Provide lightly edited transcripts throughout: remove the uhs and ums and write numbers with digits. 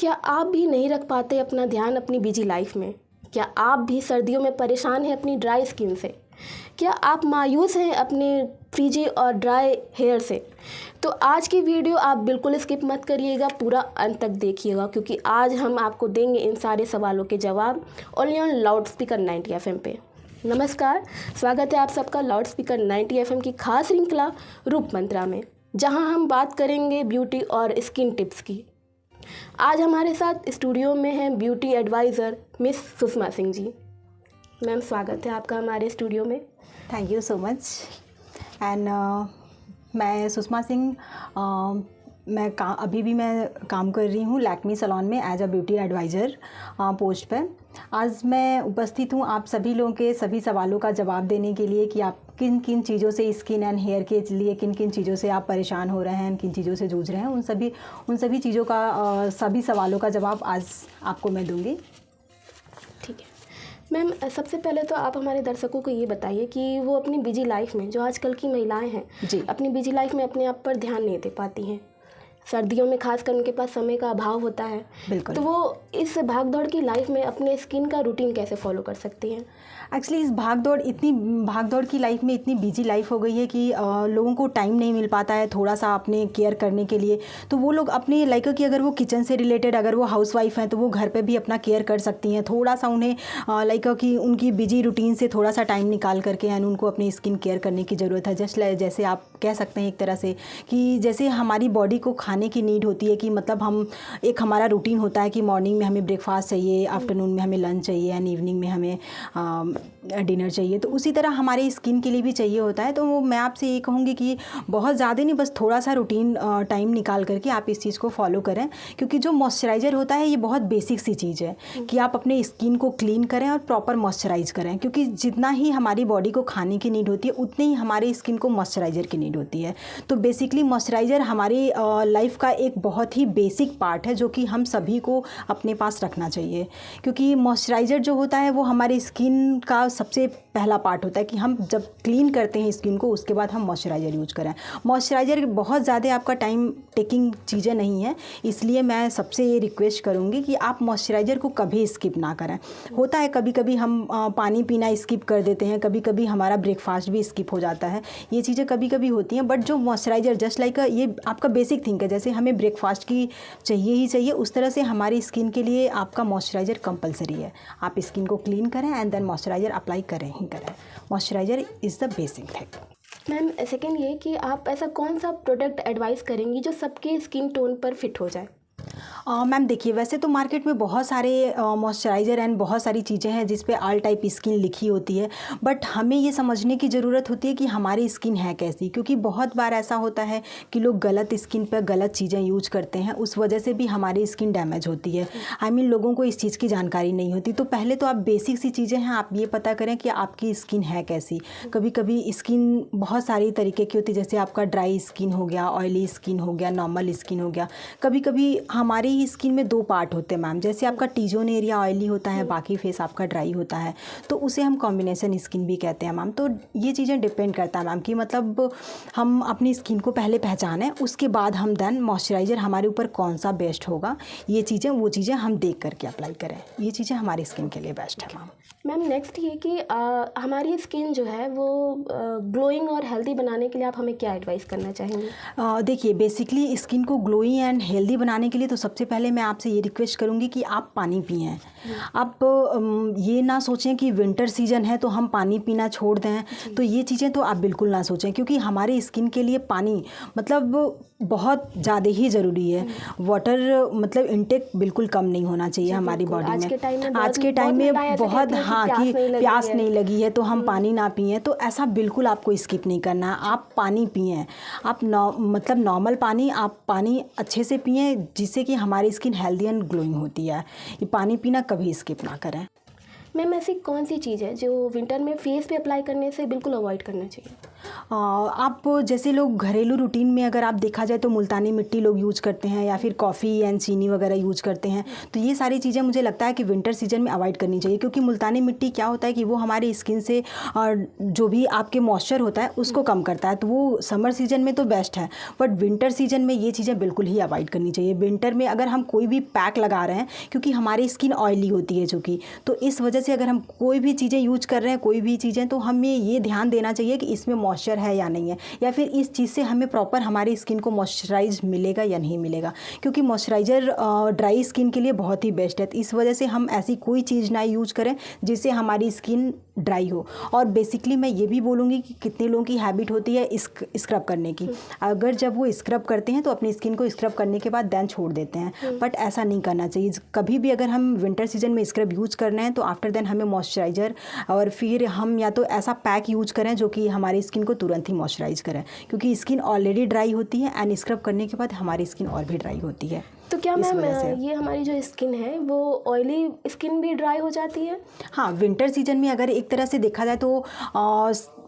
क्या आप भी नहीं रख पाते अपना ध्यान अपनी बिजी लाइफ में? क्या आप भी सर्दियों में परेशान हैं अपनी ड्राई स्किन से? क्या आप मायूस हैं अपने फ्रीजी और ड्राई हेयर से? तो आज की वीडियो आप बिल्कुल स्किप मत करिएगा, पूरा अंत तक देखिएगा, क्योंकि आज हम आपको देंगे इन सारे सवालों के जवाब only on loud speaker 90 FM पे। नमस्कार, स्वागत है आप सबका लाउड स्पीकर 90 FM की खास श्रृंखला रूप मंत्रा में, जहां हम बात करेंगे ब्यूटी और स्किन टिप्स की। आज हमारे साथ स्टूडियो में हैं beauty adviser miss Sushma Singh ji. Ma'am, स्वागत है आपका हमारे स्टूडियो में। Thank you so much. And मैं सुषमा सिंह, अभी भी मैं काम कर रही हूँ लैक्मी सैलून में as a beauty adviser post पे। आज मैं उपस्थित हूँ आप सभी लोगों के सभी सवालों का जवाब देने के लिए कि आप किन किन चीज़ों से स्किन एंड हेयर के लिए किन किन चीज़ों से आप परेशान हो रहे हैं, किन चीज़ों से जूझ रहे हैं, उन सभी चीज़ों का सभी सवालों का जवाब आज आपको मैं दूँगी। ठीक है मैम, सबसे पहले तो आप हमारे दर्शकों को ये बताइए कि वो अपनी बिजी लाइफ में, जो आजकल की महिलाएं हैं जी, अपनी बिजी लाइफ में अपने आप पर ध्यान नहीं दे पाती हैं। सर्दियों में खासकर उनके पास समय का अभाव होता है। बिल्कुल। तो वो इस भागदौड़ की लाइफ में अपने स्किन का रूटीन कैसे फॉलो कर सकती हैं? एक्चुअली इस इतनी भागदौड़ की लाइफ में इतनी बिजी लाइफ हो गई है कि लोगों को टाइम नहीं मिल पाता है थोड़ा सा अपने केयर करने के लिए। तो वो लोग अपने लाइक कि अगर वो किचन से रिलेटेड अगर वो हाउसवाइफ हैं तो वो घर पे भी अपना केयर कर सकती हैं। थोड़ा सा उन्हें लाइक कि उनकी बिजी रूटीन से थोड़ा सा टाइम निकाल करके एंड उनको अपनी स्किन केयर करने की ज़रूरत है। जैसे आप कह सकते हैं एक तरह से कि जैसे हमारी बॉडी को खाने की नीड होती है कि मतलब हमारा रूटीन होता है कि मॉर्निंग में हमें ब्रेकफास्ट चाहिए, आफ्टरनून में हमें लंच चाहिए एंड इवनिंग में हमें डिनर चाहिए। तो उसी तरह हमारे स्किन के लिए भी चाहिए होता है। तो मैं आपसे ये कहूँगी कि बहुत ज़्यादा नहीं, बस थोड़ा सा रूटीन टाइम निकाल करके आप इस चीज़ को फॉलो करें, क्योंकि जो मॉइस्चराइज़र होता है ये बहुत बेसिक सी चीज़ है कि आप अपने स्किन को क्लीन करें और प्रॉपर मॉइस्चराइज करें, क्योंकि जितना ही हमारी बॉडी को खाने की नीड होती है उतनी ही हमारे स्किन को मॉइस्चराइज़र की नीड होती है। तो बेसिकली मॉइस्चराइज़र हमारी लाइफ का एक बहुत ही बेसिक पार्ट है जो कि हम सभी को अपने पास रखना चाहिए, क्योंकि मॉइस्चराइज़र जो होता है वो हमारी स्किन का सबसे पहला पार्ट होता है कि हम जब क्लीन करते हैं स्किन को उसके बाद हम मॉइस्चराइज़र यूज करें। मॉइस्चराइज़र बहुत ज़्यादा आपका टाइम टेकिंग चीज़ें नहीं है, इसलिए मैं सबसे ये रिक्वेस्ट करूँगी कि आप मॉइस्चराइज़र को कभी स्किप ना करें। होता है कभी कभी हम पानी पीना स्किप कर देते हैं, कभी कभी हमारा ब्रेकफास्ट भी स्किप हो जाता है, ये चीज़ें कभी कभी होती हैं। बट जो मॉइस्चराइज़र जस्ट लाइक ये आपका बेसिक थिंग है, जैसे हमें ब्रेकफास्ट की चाहिए ही चाहिए उस तरह से हमारी स्किन के लिए आपका मॉइस्चराइज़र कंपलसरी है। आप स्किन को क्लीन करें एंड देन मॉइस्चराइज़र अप्लाई करें ही करें। Moisturiser is the basic thing. Ma'am, second ये कि आप ऐसा कौन सा प्रोडक्ट एडवाइस करेंगी जो सबके स्किन टोन पर फिट हो जाए? मैम देखिए, वैसे तो मार्केट में बहुत सारे मॉइस्चराइज़र एंड बहुत सारी चीज़ें हैं जिस पे ऑल टाइप स्किन लिखी होती है, बट हमें ये समझने की ज़रूरत होती है कि हमारी स्किन है कैसी, क्योंकि बहुत बार ऐसा होता है कि लोग गलत स्किन पर गलत चीज़ें यूज करते हैं, उस वजह से भी हमारी स्किन डैमेज होती है। लोगों को इस चीज़ की जानकारी नहीं होती। तो पहले तो आप बेसिक सी चीज़ें हैं, आप ये पता करें कि आपकी स्किन है कैसी। कभी कभी स्किन बहुत सारी तरीके की होती है, जैसे आपका ड्राई स्किन हो गया, ऑयली स्किन हो गया, नॉर्मल स्किन हो गया। कभी कभी हमारी स्किन में दो पार्ट होते हैं मैम, जैसे आपका टी जोन एरिया ऑयली होता है, बाकी फेस आपका ड्राई होता है, तो उसे हम कॉम्बिनेशन स्किन भी कहते हैं मैम। तो ये चीज़ें डिपेंड करता है मैम कि मतलब हम अपनी स्किन को पहले पहचानें, उसके बाद हम देन मॉइस्चराइज़र हमारे ऊपर कौन सा बेस्ट होगा, वो चीज़ें हम देख करके अप्लाई करें। ये चीज़ें हमारी स्किन के लिए बेस्ट है मैम। मैम, नेक्स्ट ये कि हमारी स्किन जो है वो ग्लोइंग और हेल्दी बनाने के लिए आप हमें क्या एडवाइस करना चाहेंगे? देखिए, बेसिकली स्किन को ग्लोइंग एंड हेल्दी बनाने के लिए तो सबसे पहले मैं आपसे ये रिक्वेस्ट करूँगी कि आप पानी पिएं। आप ये ना सोचें कि विंटर सीजन है तो हम पानी पीना छोड़ दें, तो ये चीज़ें तो आप बिल्कुल ना सोचें, क्योंकि हमारी स्किन के लिए पानी मतलब बहुत ज़्यादा ही ज़रूरी है। वाटर मतलब इनटेक बिल्कुल कम नहीं होना चाहिए हमारी बॉडी में। आज के टाइम में बहुत कि प्यास नहीं लगी है तो हम पानी ना पिएं, तो ऐसा बिल्कुल आपको स्किप नहीं करना है। आप पानी पिएं, आप मतलब नॉर्मल पानी, आप पानी अच्छे से पिएं जिससे कि हमारी स्किन हेल्दी एंड ग्लोइंग होती है। ये पानी पीना कभी स्किप ना करें। मैम ऐसी कौन सी चीज़ है जो विंटर में फेस पे अप्लाई करने से बिल्कुल अवॉइड करना चाहिए? आप जैसे लोग घरेलू रूटीन में अगर आप देखा जाए तो मुल्तानी मिट्टी लोग यूज करते हैं या फिर कॉफ़ी एंड चीनी वगैरह यूज करते हैं, तो ये सारी चीज़ें मुझे लगता है कि विंटर सीजन में अवॉइड करनी चाहिए, क्योंकि मुल्तानी मिट्टी क्या होता है कि वो हमारी स्किन से जो भी आपके मॉइस्चर होता है उसको कम करता है, तो वो समर सीजन में तो बेस्ट है, बट विंटर सीजन में ये चीज़ें बिल्कुल ही अवॉइड करनी चाहिए। विंटर में अगर हम कोई भी पैक लगा रहे हैं, क्योंकि हमारी स्किन ऑयली होती है चूँकि, तो इस वजह से अगर हम कोई भी चीज़ें यूज कर रहे हैं, कोई भी चीज़ें, तो हमें ये ध्यान देना चाहिए कि इसमें मॉइस्चर है या नहीं है, या फिर इस चीज़ से हमें प्रॉपर हमारी स्किन को मॉइस्चराइज मिलेगा या नहीं मिलेगा, क्योंकि मॉइस्चराइज़र ड्राई स्किन के लिए बहुत ही बेस्ट है। तो इस वजह से हम ऐसी कोई चीज़ ना यूज करें जिससे हमारी स्किन ड्राई हो। और बेसिकली मैं ये भी बोलूँगी कि कितने लोगों की हैबिट होती है स्क्रब करने की, अगर जब वो स्क्रब करते हैं तो अपनी स्किन को स्क्रब करने के बाद देन छोड़ देते हैं, बट ऐसा नहीं करना चाहिए। कभी भी अगर हम विंटर सीजन में स्क्रब यूज करना है तो आफ्टर देन हमें मॉइस्चराइज़र और फिर हम या तो ऐसा पैक यूज करें जो कि हमारी स्किन को तुरंत ही मॉइस्चराइज करें, क्योंकि स्किन ऑलरेडी ड्राई होती है एंड स्क्रब करने के बाद हमारी स्किन और भी ड्राई होती है। तो क्या मैम ये हमारी जो स्किन है वो ऑयली स्किन भी ड्राई हो जाती है? हाँ, विंटर सीजन में अगर एक तरह से देखा जाए तो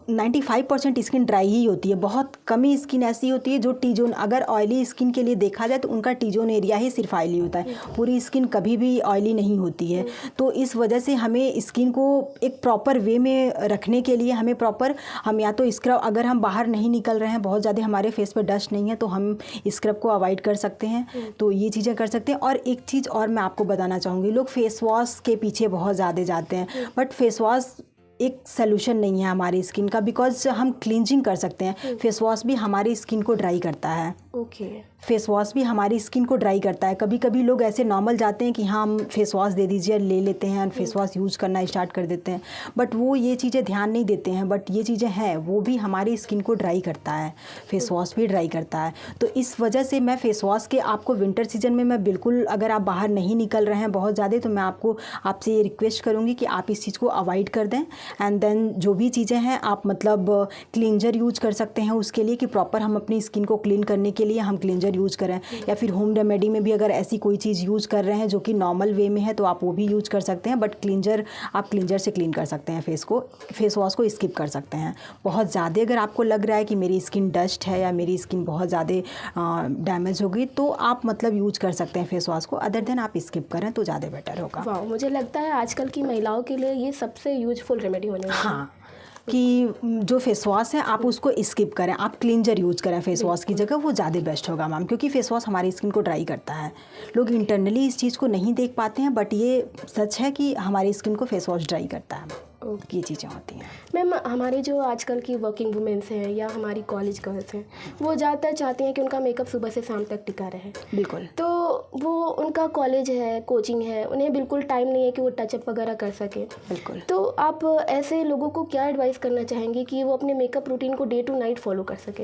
95% स्किन ड्राई ही होती है। बहुत कम ही स्किन ऐसी होती है जो टी जोन, अगर ऑयली स्किन के लिए देखा जाए तो उनका टी जोन एरिया ही सिर्फ ऑयली होता है, पूरी स्किन कभी भी ऑयली नहीं होती है। तो इस वजह से हमें स्किन को एक प्रॉपर वे में रखने के लिए हम या तो स्क्रब, अगर हम बाहर नहीं निकल रहे हैं, बहुत ज़्यादा हमारे फेस पर डस्ट नहीं है, तो हम स्क्रब को अवॉइड कर सकते हैं, तो ये चीज़ें कर सकते हैं। और एक चीज़ और मैं आपको बताना चाहूँगी, लोग फेस वॉश के पीछे बहुत ज़्यादा जाते हैं, बट फेस वॉश एक सलूशन नहीं है हमारी स्किन का, बिकॉज हम क्लींजिंग कर सकते हैं। फेस वॉश भी हमारी स्किन को ड्राई करता है। ओके। फेस वॉश भी हमारी स्किन को ड्राई करता है। कभी कभी लोग ऐसे नॉर्मल जाते हैं कि हाँ हम फेस वॉश दे दीजिए, ले लेते हैं और फेस वॉश यूज़ करना स्टार्ट कर देते हैं, बट वो ये चीज़ें ध्यान नहीं देते हैं। बट ये चीज़ें हैं, वो भी हमारी स्किन को ड्राई करता है, फेस वॉश भी ड्राई करता है। तो इस वजह से मैं फेस वॉश के आपको विंटर सीजन में मैं बिल्कुल, अगर आप बाहर नहीं निकल रहे हैं बहुत ज़्यादा, तो मैं आपसे ये रिक्वेस्ट करूँगी कि आप इस चीज़ को अवॉइड कर दें। एंड देन जो भी चीज़ें हैं आप मतलब क्लींजर यूज कर सकते हैं उसके लिए, कि प्रॉपर हम अपनी स्किन को क्लीन करने के लिए हम क्लींजर यूज़ करें, या फिर होम रेमेडी में भी अगर ऐसी कोई चीज़ यूज़ कर रहे हैं जो कि नॉर्मल वे में है तो आप वो भी यूज़ कर सकते हैं। बट आप क्लींजर से क्लीन कर सकते हैं फेस वॉश को स्किप कर सकते हैं। बहुत ज़्यादा अगर आपको लग रहा है कि मेरी स्किन डस्ट है या मेरी स्किन बहुत ज़्यादा डैमेज हो गई, तो आप मतलब यूज़ कर सकते हैं फेस वॉश को, अदर देन आप स्किप करें तो ज़्यादा बेटर होगा। वाह, मुझे लगता है आजकल की महिलाओं के लिए ये सबसे यूजफुल रेमेडी होने वाली है। हाँ, कि जो फेस वॉश है आप उसको स्किप करें, आप क्लींजर यूज करें फेस वॉश की जगह, वो ज़्यादा बेस्ट होगा मैम, क्योंकि फेस वॉश हमारी स्किन को ड्राई करता है। लोग इंटरनली इस चीज़ को नहीं देख पाते हैं, बट ये सच है कि हमारी स्किन को फेस वॉश ड्राई करता है। ये चीज़ें होती हैं मैम। हमारे जो आजकल की वर्किंग वुमेन्स हैं या हमारी कॉलेज गर्ल्स हैं, वो ज़्यादातर चाहती हैं कि उनका मेकअप सुबह से शाम तक टिका रहे। बिल्कुल। तो वो उनका कॉलेज है, कोचिंग है, उन्हें बिल्कुल टाइम नहीं है कि वो टचअप वगैरह कर सके। बिल्कुल। तो आप ऐसे लोगों को क्या एडवाइस करना चाहेंगी कि वो अपने मेकअप रूटीन को डे टू नाइट फॉलो कर सके?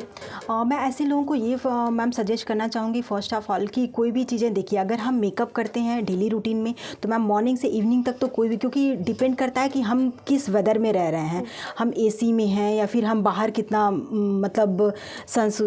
मैं ऐसे लोगों को ये मैम सजेस्ट करना चाहूँगी, फर्स्ट ऑफ ऑल कि कोई भी चीज़ें देखिए, अगर हम मेकअप करते हैं डेली रूटीन में, तो मैम मॉर्निंग से इवनिंग तक तो कोई भी, क्योंकि डिपेंड करता है कि हम किस वेदर में रह रहे हैं, हम एसी में हैं या फिर हम बाहर कितना मतलब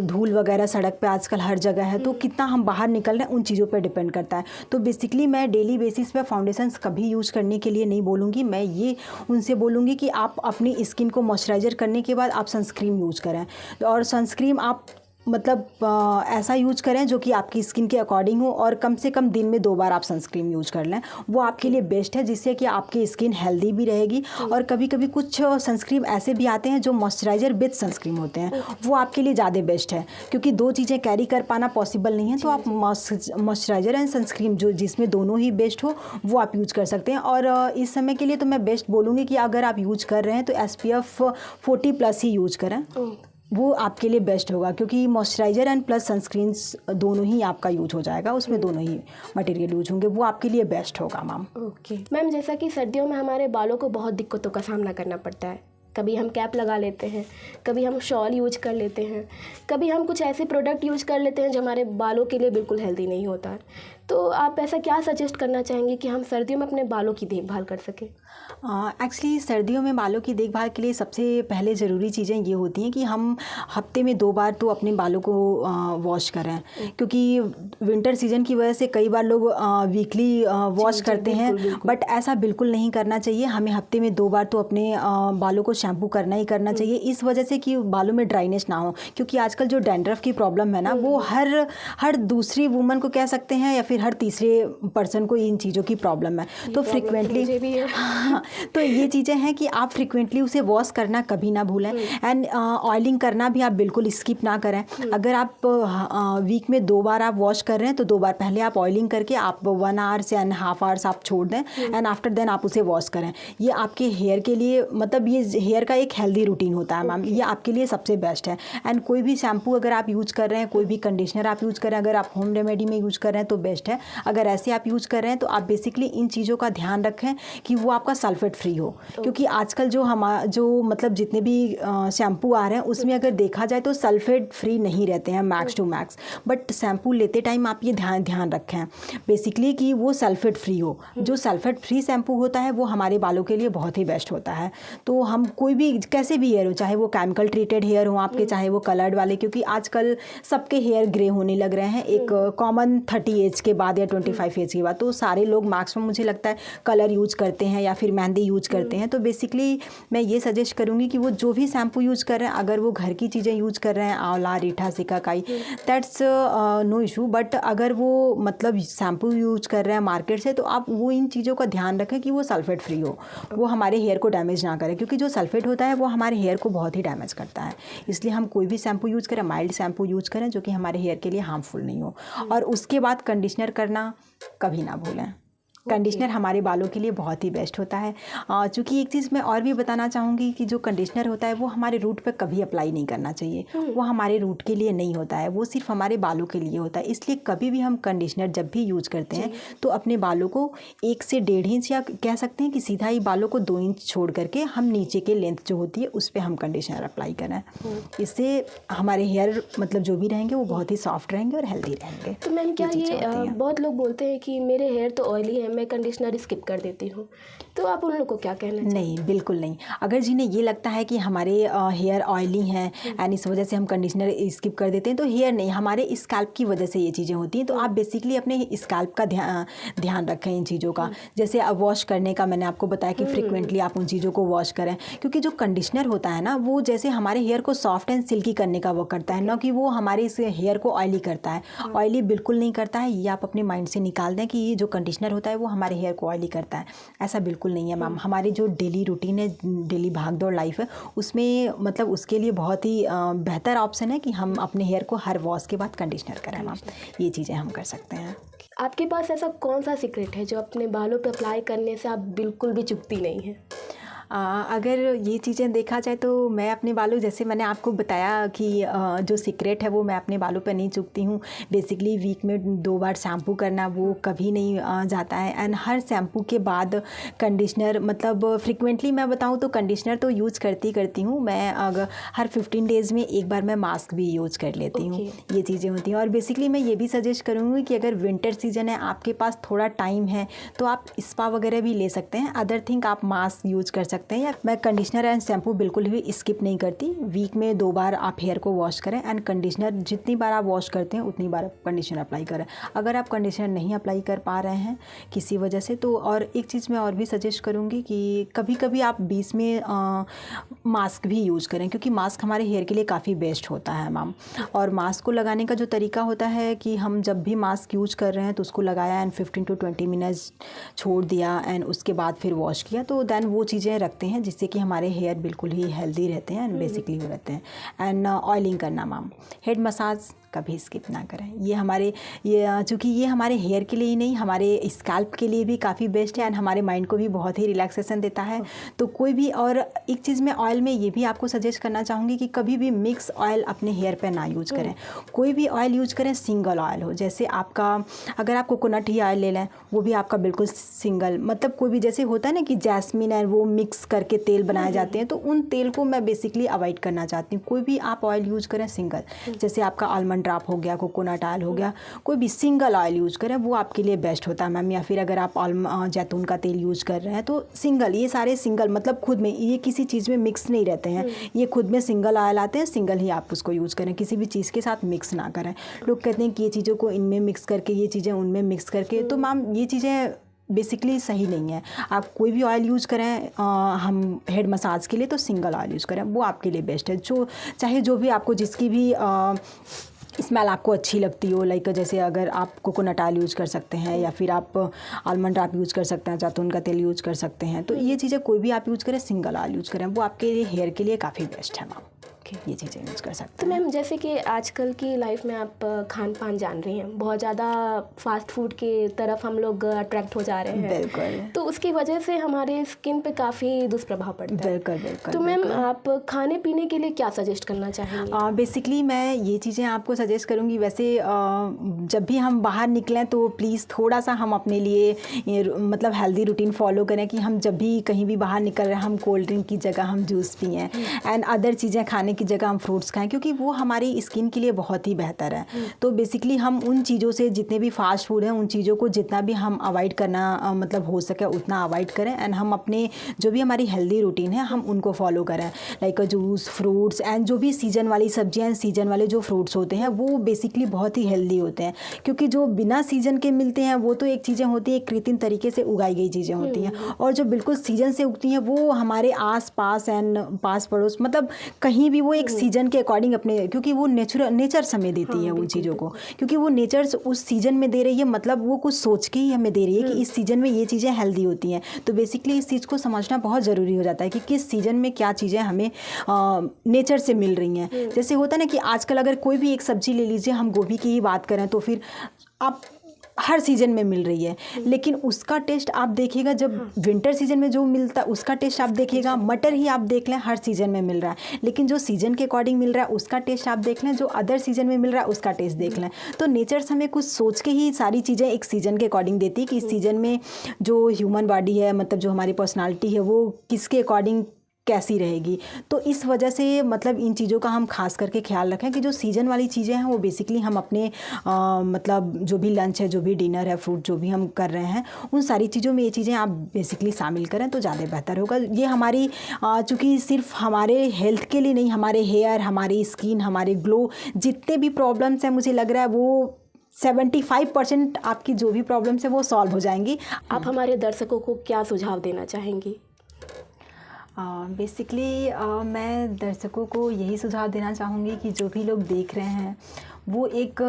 धूल वगैरह सड़क पे आजकल हर जगह है, तो कितना हम बाहर निकल रहे हैं उन चीज़ों पे डिपेंड करता है। तो बेसिकली मैं डेली बेसिस पे फाउंडेशंस कभी यूज़ करने के लिए नहीं बोलूँगी, मैं ये उनसे बोलूँगी कि आप अपनी स्किन को मॉइस्चराइजर करने के बाद आप सनस्क्रीन यूज़ करें, और सनस्क्रीन आप मतलब ऐसा यूज करें जो कि आपकी स्किन के अकॉर्डिंग हो, और कम से कम दिन में 2 बार आप सनस्क्रीन यूज कर लें, वो आपके लिए बेस्ट है, जिससे कि आपकी स्किन हेल्दी भी रहेगी। और कभी कभी कुछ सनस्क्रीन ऐसे भी आते हैं जो मॉइस्चराइजर विद सनस्क्रीन होते हैं, वो आपके लिए ज़्यादा बेस्ट है, क्योंकि 2 चीज़ें कैरी कर पाना पॉसिबल नहीं है। तो आप मॉइस्चराइजर एंड सनस्क्रीन जो जिसमें दोनों ही बेस्ट हो वो आप यूज कर सकते हैं। और इस समय के लिए तो मैं बेस्ट बोलूँगी कि अगर आप यूज कर रहे हैं तो SPF 40+ ही यूज करें, वो आपके लिए बेस्ट होगा, क्योंकि मॉइस्चराइजर एंड प्लस सनस्क्रीन्स दोनों ही आपका यूज हो जाएगा, उसमें दोनों ही मटेरियल यूज होंगे, वो आपके लिए बेस्ट होगा मैम। ओके मैम, जैसा कि सर्दियों में हमारे बालों को बहुत दिक्कतों का सामना करना पड़ता है, कभी हम कैप लगा लेते हैं, कभी हम शॉल यूज कर लेते हैं, कभी हम कुछ ऐसे प्रोडक्ट यूज कर लेते हैं जो हमारे बालों के लिए बिल्कुल हेल्दी नहीं होता है। तो आप ऐसा क्या सजेस्ट करना चाहेंगे कि हम सर्दियों में अपने बालों की देखभाल कर सकें? एक्चुअली सर्दियों में बालों की देखभाल के लिए सबसे पहले ज़रूरी चीज़ें ये होती हैं कि हम हफ्ते में 2 बार तो अपने बालों को वॉश करें, क्योंकि विंटर सीजन की वजह से कई बार लोग वीकली वॉश करते हैं, बट ऐसा बिल्कुल नहीं करना चाहिए। हमें हफ्ते में 2 बार तो अपने बालों को शैम्पू करना ही करना चाहिए, इस वजह से कि बालों में ड्राइनेस ना हो, क्योंकि आजकल जो डैंड्रफ की प्रॉब्लम है ना, वो हर दूसरी वूमन को कह सकते हैं या फिर हर तीसरे पर्सन को इन चीज़ों की प्रॉब्लम है। तो फ्रिक्वेंटली तो ये चीज़ें हैं कि आप फ्रिक्वेंटली उसे वॉश करना कभी ना भूलें, एंड ऑयलिंग करना भी आप बिल्कुल स्किप ना करें। अगर आप वीक में 2 बार आप वॉश कर रहे हैं तो 2 बार पहले आप ऑयलिंग करके आप 1 आवर से एंड हाफ आवर्स आप छोड़ दें, एंड आफ्टर देन आप उसे वॉश करें। ये आपके हेयर के लिए, मतलब ये हेयर का एक हेल्दी रूटीन होता है मैम, ये आपके लिए सबसे बेस्ट है। एंड कोई भी शैम्पू अगर आप यूज़ कर रहे हैं, कोई भी कंडीशनर आप यूज़ कर रहे हैं, अगर आप होम रेमेडी में यूज़ कर रहे हैं तो बेस्ट है। अगर ऐसे आप यूज़ कर रहे हैं तो आप बेसिकली इन चीज़ों का ध्यान रखें कि वो आपका सल्फेट फ्री हो, क्योंकि आजकल जो मतलब जितने भी शैम्पू आ रहे हैं उसमें अगर देखा जाए तो सल्फेट फ्री नहीं रहते हैं max to max, but shampoo लेते टाइम आप ये ध्यान रखें बेसिकली कि वो सल्फेट फ्री हो। जो सल्फेट फ्री शैम्पू होता है वो हमारे बालों के लिए बहुत ही बेस्ट होता है। तो हम कोई भी कैसे भी हेयर हो, चाहे वो केमिकल ट्रीटेड हेयर हो आपके, चाहे वो कलर्ड वाले, क्योंकि आजकल सबके हेयर ग्रे होने लग रहे हैं एक कॉमन 30 एज के बाद या 25 एज के बाद। तो सारे लोग मैक्सिमम मुझे लगता है कलर यूज करते हैं या फिर मेहंदी यूज करते हैं। तो बेसिकली मैं ये सजेस्ट करूँगी कि वो जो भी शैम्पू यूज कर रहे हैं, अगर वो घर की चीज़ें यूज कर रहे हैं, आंवला, रीठा, shikakai, that's no issue, but अगर वो मतलब शैम्पू यूज कर रहे हैं मार्केट से, तो आप वो इन चीज़ों का ध्यान रखें कि वो सल्फेट फ्री हो, वो हमारे हेयर को डैमेज ना करे, क्योंकि जो सल्फेट होता है वो हमारे हेयर को बहुत ही डैमेज करता है। इसलिए हम कोई भी शैम्पू यूज़ करें, माइल्ड शैम्पू यूज़ करें जो कि हमारे हेयर के लिए हार्मफुल नहीं हो, और उसके बाद कंडीशनर करना कभी ना भूलें। कंडीशनर हमारे बालों के लिए बहुत ही बेस्ट होता है। चूँकि एक चीज़ मैं और भी बताना चाहूँगी कि जो कंडीशनर होता है वो हमारे रूट पे कभी अप्लाई नहीं करना चाहिए, वो हमारे रूट के लिए नहीं होता है, वो सिर्फ हमारे बालों के लिए होता है। इसलिए कभी भी हम कंडीशनर जब भी यूज़ करते हैं तो अपने बालों को 1 से 1.5 इंच, या कह सकते हैं कि सीधा ही बालों को 2 इंच छोड़ करके हम नीचे के लेंथ जो होती है उस पर हम कंडीशनर अप्लाई करें। इससे हमारे हेयर मतलब जो भी रहेंगे वो बहुत ही सॉफ्ट रहेंगे और हेल्दी रहेंगे। तो मैम क्या ये बहुत लोग बोलते हैं कि मेरे हेयर तो ऑयली है, मैं कंडीशनर स्किप कर देती हूँ, तो आप उन लोगों को क्या कहना चाहिए? नहीं, बिल्कुल नहीं। अगर जिन्हें ये लगता है कि हमारे हेयर ऑयली हैं एंड इस वजह से हम कंडीशनर स्किप कर देते हैं, तो हेयर नहीं, हमारे स्कैल्प की वजह से ये चीज़ें होती हैं। तो आप बेसिकली अपने स्कैल्प का ध्यान रखें इन चीज़ों का। जैसे अब वॉश करने का मैंने आपको बताया कि फ्रिक्वेंटली आप उन चीज़ों को वॉश करें, क्योंकि जो कंडीशनर होता है ना, वो जैसे हमारे हेयर को सॉफ्ट एंड सिल्की करने का वर्क करता है, ना कि वो हमारे इस हेयर को ऑयली करता है। ऑयली बिल्कुल नहीं करता है, ये आप अपने माइंड से निकाल दें कि ये जो कंडीशनर होता है वो हमारे हेयर को ऑयली करता है। ऐसा बिल्कुल नहीं है मैम। हमारी जो डेली रूटीन है, डेली भागदौड़ लाइफ है, उसमें मतलब उसके लिए बहुत ही बेहतर ऑप्शन है कि हम अपने हेयर को हर वॉश के बाद कंडीशनर करें मैम। ये चीज़ें हम कर सकते हैं। आपके पास ऐसा कौन सा सीक्रेट है जो अपने बालों पे अप्लाई करने से आप बिल्कुल भी चुकती नहीं है? अगर ये चीज़ें देखा जाए तो मैं अपने बालों, जैसे मैंने आपको बताया कि जो सीक्रेट है वो मैं अपने बालों पर नहीं चूकती हूँ। बेसिकली वीक में 2 बार शैम्पू करना वो कभी नहीं जाता है, एंड हर शैम्पू के बाद कंडीशनर, मतलब फ्रिक्वेंटली मैं बताऊँ तो कंडीशनर तो यूज़ करती हूँ मैं। अगर हर 15 डेज़ में एक बार मैं मास्क भी यूज़ कर लेती हूँ। ये चीज़ें होती हैं। और बेसिकली मैं ये भी सजेस्ट करूँगी कि अगर विंटर सीजन है, आपके पास थोड़ा टाइम है, तो आप स्पा वगैरह भी ले सकते हैं। अदर थिंग आप मास्क यूज़ कर सकते हैं। या मैं कंडीशनर एंड शैम्पू बिल्कुल भी स्किप नहीं करती। वीक में 2 बार आप हेयर को वॉश करें, एंड कंडीशनर जितनी बार आप वॉश करते हैं उतनी बार कंडीशनर अप्लाई करें। अगर आप कंडीशनर नहीं अप्लाई कर पा रहे हैं किसी वजह से, तो और एक चीज़ मैं और भी सजेस्ट करूँगी कि कभी कभी आप बीच में मास्क भी यूज़ करें, क्योंकि मास्क हमारे हेयर के लिए काफ़ी बेस्ट होता है मैम। और मास्क को लगाने का जो तरीका होता है कि हम जब भी मास्क यूज़ कर रहे हैं तो उसको लगाया एंड 15 to 20 मिनट्स छोड़ दिया, एंड उसके बाद फिर वॉश किया, तो देन वो चीज़ें रखते हैं जिससे कि हमारे हेयर बिल्कुल ही हेल्दी रहते हैं एंड बेसिकली वो रहते हैं। एंड ऑयलिंग करना मैम, हेड मसाज कभी स्किप ना करें। ये चूँकि ये हमारे हेयर के लिए ही नहीं, हमारे स्कैल्प के लिए भी काफ़ी बेस्ट है, एंड हमारे माइंड को भी बहुत ही रिलैक्सेशन देता है। तो कोई भी, और एक चीज़ मैं ऑयल में ये भी आपको सजेस्ट करना चाहूँगी कि कभी भी मिक्स ऑयल अपने हेयर पे ना यूज़ करें। कोई भी ऑयल यूज़ करें, सिंगल ऑयल हो। जैसे आपका, अगर आप कोकोनट ही ऑयल ले लें, वो भी आपका बिल्कुल सिंगल, मतलब कोई भी, जैसे होता है ना कि जैस्मिन है वो मिक्स करके तेल बनाए जाते हैं, तो उन तेल को मैं बेसिकली अवॉइड करना चाहती हूँ। कोई भी आप ऑयल यूज़ करें सिंगल, जैसे आपका आलमंड आलमंड ड्रॉप हो गया, कोकोनट ऑयल हो गया, कोई भी सिंगल ऑयल यूज़ करें वो आपके लिए बेस्ट होता है मैम। या फिर अगर आप जैतून का तेल यूज़ कर रहे हैं तो सिंगल, ये सारे सिंगल मतलब खुद में, ये किसी चीज़ में मिक्स नहीं रहते हैं, ये खुद में सिंगल ऑयल आते हैं, सिंगल ही आप उसको यूज़ करें, किसी भी चीज़ के साथ मिक्स ना करें। लोग कहते हैं कि ये चीज़ों को इनमें मिक्स करके, ये चीज़ें उनमें मिक्स करके, तो मैम ये चीज़ें बेसिकली सही नहीं है। आप कोई भी ऑयल यूज़ करें, हम हेड मसाज के लिए तो सिंगल ऑयल यूज़ करें, वो आपके लिए बेस्ट है। जो चाहे जो भी आपको जिसकी भी स्मेल आपको अच्छी लगती हो, लाइक जैसे अगर आप कोकोनट ऑयल यूज़ कर सकते हैं या फिर आप आलमंड ड्रॉप यूज़ कर सकते हैं, जैतून का तेल यूज़ कर सकते हैं, तो ये चीज़ें कोई भी आप यूज़ करें, सिंगल ऑयल यूज़ करें, वो आपके लिए हेयर के लिए काफ़ी बेस्ट है मैम। ये चीज़ें यूज़ कर सकते तो हैं। मैम जैसे कि आजकल की लाइफ में आप खान पान जान रही हैं, बहुत ज़्यादा फास्ट फूड के तरफ हम लोग अट्रैक्ट हो जा रहे हैं। बिल्कुल। तो उसकी वजह से हमारे स्किन पे काफ़ी दुष्प्रभाव पड़ता है। बिल्कुल बिल्कुल। तो मैम आप खाने पीने के लिए क्या सजेस्ट करना चाहेंगी? बेसिकली मैं ये चीज़ें आपको सजेस्ट करूँगी। वैसे जब भी हम बाहर निकलें तो प्लीज़ थोड़ा सा हम अपने लिए मतलब हेल्दी रूटीन फॉलो करें कि हम जब भी कहीं भी बाहर निकल रहे हैं, हम कोल्ड ड्रिंक की जगह हम जूस पिएँ एंड अदर चीज़ें खाने की जगह हम फ्रूट्स खाएं, क्योंकि वो हमारी स्किन के लिए बहुत ही बेहतर है। तो बेसिकली हम उन चीज़ों से, जितने भी फास्ट फूड हैं, उन चीज़ों को जितना भी हम अवॉइड करना मतलब हो सके उतना अवॉइड करें एंड हम अपने जो भी हमारी हेल्दी रूटीन है हम उनको फॉलो करें, लाइक जूस, फ्रूट्स एंड जो भी सीजन वाली सब्जियां, सीजन वाले जो फ्रूट्स होते हैं वो बेसिकली बहुत ही हेल्दी होते हैं। क्योंकि जो बिना सीजन के मिलते हैं वो तो एक चीज़ें होती हैं, कृत्रिम तरीके से उगाई गई चीज़ें होती हैं, और जो बिल्कुल सीजन से उगती हैं वो हमारे आस पास एंड पास पड़ोस मतलब कहीं भी वो एक सीजन के अकॉर्डिंग अपने, क्योंकि वो नेचर समय देती है उन चीज़ों को, क्योंकि वो नेचर उस सीजन में दे रही है, मतलब वो कुछ सोच के ही हमें दे रही है कि इस सीजन में ये चीज़ें हेल्दी होती हैं। तो बेसिकली इस चीज़ को समझना बहुत ज़रूरी हो जाता है कि किस सीजन में क्या चीज़ें हमें नेचर से मिल रही हैं। जैसे होता है ना कि आजकल अगर कोई भी एक सब्जी ले लीजिए, हम गोभी की ही बात करें तो फिर आप हर सीज़न में मिल रही है, लेकिन उसका टेस्ट आप देखिएगा जब विंटर सीजन में जो मिलता है उसका टेस्ट आप देखिएगा। मटर ही आप देख लें, हर सीज़न में मिल रहा है, लेकिन जो सीज़न के अकॉर्डिंग मिल रहा है उसका टेस्ट आप देख लें, जो अदर सीज़न में मिल रहा है उसका टेस्ट देख लें। तो नेचर हमें कुछ सोच के ही सारी चीज़ें एक सीज़न के अकॉर्डिंग देती है कि इस सीज़न में जो ह्यूमन बॉडी है, मतलब जो हमारी पर्सनालिटी है वो किसके अकॉर्डिंग कैसी रहेगी। तो इस वजह से मतलब इन चीज़ों का हम खास करके ख्याल रखें कि जो सीज़न वाली चीज़ें हैं वो बेसिकली हम अपने मतलब जो भी लंच है, जो भी डिनर है, फ्रूट जो भी हम कर रहे हैं, उन सारी चीज़ों में ये चीज़ें आप बेसिकली शामिल करें तो ज़्यादा बेहतर होगा। ये हमारी चूँकि सिर्फ हमारे हेल्थ के लिए नहीं, हमारे हेयर, हमारी स्किन, हमारे ग्लो, जितने भी प्रॉब्लम्स हैं मुझे लग रहा है वो 75% आपकी जो भी प्रॉब्लम्स है वो सॉल्व हो जाएंगी। आप हमारे दर्शकों को क्या सुझाव देना चाहेंगी? बेसिकली मैं दर्शकों को यही सुझाव देना चाहूँगी कि जो भी लोग देख रहे हैं वो एक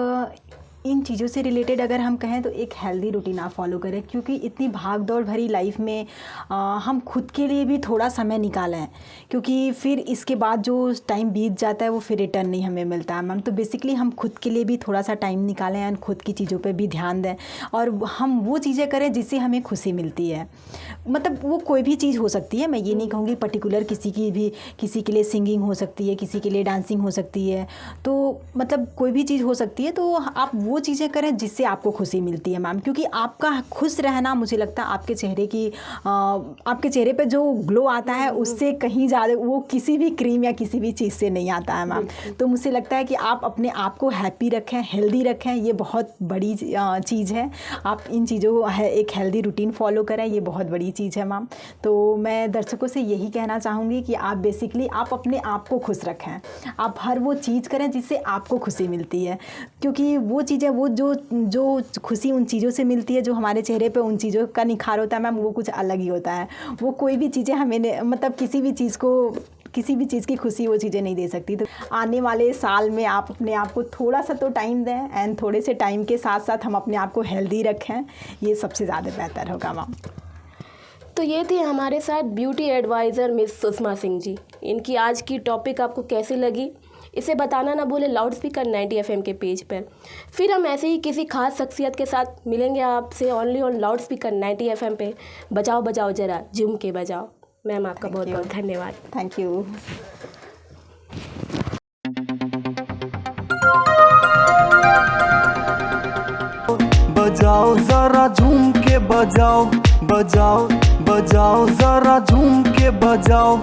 इन चीज़ों से रिलेटेड अगर हम कहें तो एक हेल्दी रूटीन आप फॉलो करें, क्योंकि इतनी भाग दौड़ भरी लाइफ में हम खुद के लिए भी थोड़ा समय निकालें, क्योंकि फिर इसके बाद जो टाइम बीत जाता है वो फिर रिटर्न नहीं हमें मिलता है मैम। तो बेसिकली हम खुद के लिए भी थोड़ा सा टाइम निकालें एंड खुद की चीज़ों पे भी ध्यान दें और हम वो चीज़ें करें जिससे हमें खुशी मिलती है। मतलब वो कोई भी चीज़ हो सकती है, मैं ये नहीं कहूँगी पर्टिकुलर किसी के लिए सिंगिंग हो सकती है, किसी के लिए डांसिंग हो सकती है, तो मतलब कोई भी चीज़ हो सकती है। तो आप वो चीज़ें करें जिससे आपको खुशी मिलती है मैम, क्योंकि आपका खुश रहना मुझे लगता है आपके चेहरे पे जो ग्लो आता है उससे कहीं ज़्यादा वो किसी भी क्रीम या किसी भी चीज़ से नहीं आता है मैम। तो मुझे लगता है कि आप अपने आप को हैप्पी रखें, हेल्दी रखें, ये बहुत बड़ी चीज़ है। आप इन चीज़ों एक हेल्दी रूटीन फॉलो करें, ये बहुत बड़ी चीज़ है मैम। तो मैं दर्शकों से यही कहना चाहूँगी कि आप बेसिकली आप अपने आप को खुश रखें, आप हर वो चीज़ करें जिससे आपको खुशी मिलती है, क्योंकि वो चीज़ें वो जो खुशी उन चीज़ों से मिलती है, जो हमारे चेहरे पे उन चीज़ों का निखार होता है मैम, वो कुछ अलग ही होता है। वो कोई भी चीज़ें हमें मतलब किसी भी चीज़ की खुशी वो चीज़ें नहीं दे सकती। तो आने वाले साल में आप अपने आप को थोड़ा सा तो टाइम दें एंड थोड़े से टाइम के साथ साथ हम अपने आप को हेल्दी रखें, ये सबसे ज़्यादा बेहतर होगा मैम। तो ये थी हमारे साथ beauty adviser miss Sushma Singh ji. इनकी आज की टॉपिक आपको कैसी लगी इसे बताना ना भूले लाउड स्पीकर 90 FM के पेज पर। फिर हम ऐसे ही किसी खास शख्सियत के साथ मिलेंगे आपसे only on loud speaker 90 FM पे। बजाओ बजाओ ज़रा झूम के बजाओ। मैम आपका बहुत बहुत धन्यवाद। Thank you. बजाओ जरा झूम के बजाओ, बजाओ बजाओ जरा झूम के बजाओ।